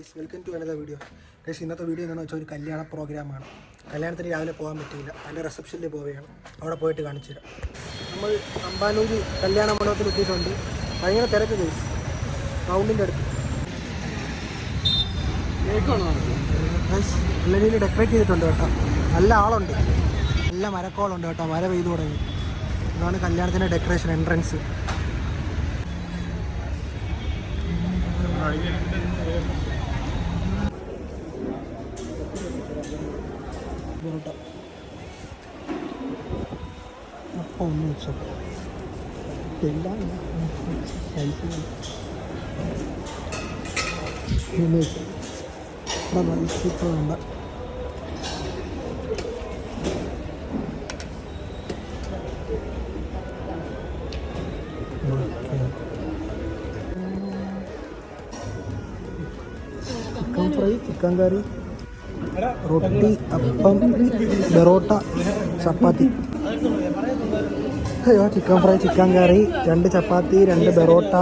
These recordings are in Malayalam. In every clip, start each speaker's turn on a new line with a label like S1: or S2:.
S1: Guys, welcome to another video. Guys, ഇന്നത്തെ വീഡിയോ എന്താണെന്ന് വെച്ചാൽ ഒരു കല്യാണ പ്രോഗ്രാമാണ്. കല്യാണത്തിന് രാവിലെ പോകാൻ പറ്റിയില്ല, അതിൻ്റെ റിസപ്ഷനിൽ പോവുകയാണ്. അവിടെ പോയിട്ട് കാണിച്ചു തരാം. നമ്മൾ അമ്പാനൂർ കല്യാണ മണ്ഡപത്തിൽ എത്തിയിട്ടുണ്ട്. ഭയങ്കര തിരക്ക് ഗൈസ്, റൗണ്ടിൻ്റെ അടുത്ത്. ഗൈസ്, നല്ല രീതിയിൽ ഡെക്കറേറ്റ് ചെയ്തിട്ടുണ്ട് കേട്ടോ. നല്ല ആളുണ്ട്, നല്ല മരക്കോളുണ്ട് കേട്ടോ. മര പെയ്തു തുടങ്ങി. ഇതാണ് കല്യാണത്തിൻ്റെ ഡെക്കറേഷൻ എൻട്രൻസ്. അപ്പം ഒന്ന് വെച്ചോ എല്ലാം ഉണ്ട്. ചിക്കൻ ഫ്രൈ, ചിക്കൻ കറി, റൊട്ടി, അപ്പം, ബെറോട്ട, ചപ്പാത്തി. അയ്യോ, ചിക്കൻ ഫ്രൈ, ചിക്കൻ കറി, 2 ചപ്പാത്തി, 2 ബെറോട്ട,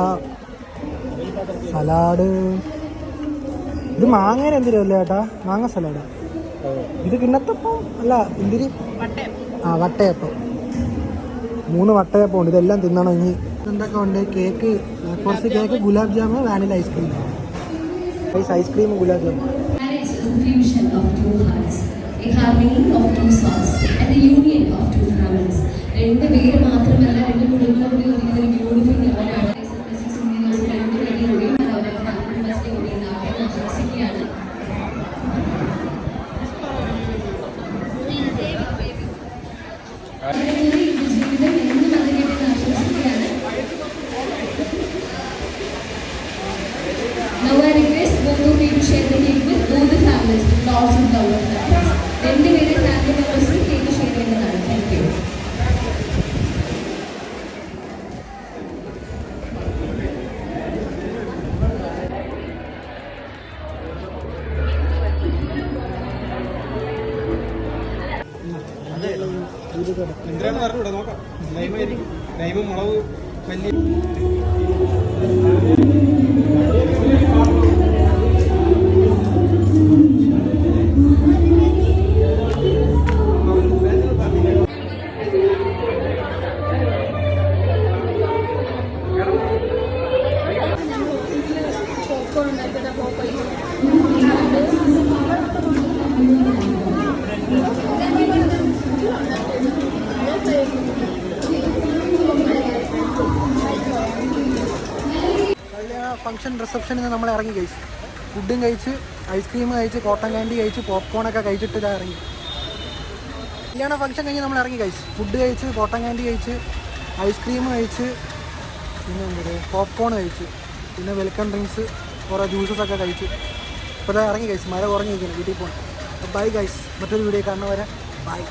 S1: സലാഡ്. ഇത് മാങ്ങ എന്തിരല്ലേ ചേട്ടാ? മാങ്ങ സലാഡ്. ഇത് കിണ്ണത്തപ്പം അല്ല, എന്തിരി? വട്ടയപ്പം. 3 വട്ടയപ്പം ഉണ്ട്. ഇതെല്ലാം തിന്നണം. ഇനി എന്തൊക്കെ ഉണ്ട്? കേക്ക്, കുറച്ച് cake, gulab jamun, vanilla ice cream. Ice cream, gulab jamun.
S2: Fusion of 2 hearts, a harmony of 2 souls, and the union of 2 families. രണ്ട് പേര് മാത്രമല്ല, 2 കുടുംബങ്ങളും കൂടി ഒന്നിക്കുന്ന ഒരു ബ്യൂട്ടിഫുൾ ലെവലാണ്. Now I request both of you to share the cake with both the families, lots of love and happiness. രണ്ട് പേരെ ഫാമിലി മെമ്പേഴ്സിന് കേക്ക് ഷെയർ ചെയ്യുന്നതാണ്. Thank you.
S3: എന്തിനാണ് പറഞ്ഞൂടെ നോക്കാം. ലൈമും മുളക് വലിയ
S1: ഫംഗ്ഷൻ റിസപ്ഷനിൽ നിന്ന് നമ്മൾ ഇറങ്ങി കഴിച്ചു. ഫുഡും കഴിച്ച്, ഐസ്ക്രീം കഴിച്ച്, കോട്ടൺ കാൻഡി കഴിച്ച്, പോപ്കോണൊക്കെ കഴിച്ചിട്ട് ഇതാ ഇറങ്ങി. കല്യാണ ഫംഗ്ഷൻ കഴിഞ്ഞ് നമ്മൾ ഇറങ്ങി കഴിച്ചു. ഫുഡ് കഴിച്ച്, കോട്ടൺ കാൻഡി കഴിച്ച്, ഐസ്ക്രീം കഴിച്ച്, പിന്നെ എന്താ പോപ്കോൺ കഴിച്ച്, പിന്നെ വെൽക്കം ഡ്രിങ്ക്സ്, കുറേ ജ്യൂസസൊക്കെ കഴിച്ചു. അപ്പോൾ ഇതാ ഇറങ്ങി കഴിച്ചു. മഴ കുറഞ്ഞിരിക്കുന്നു, വീട്ടിൽ പോകണം. ബൈ ഗൈസ്, മറ്റൊരു വീഡിയോ കാണുന്നവരെ ബൈ.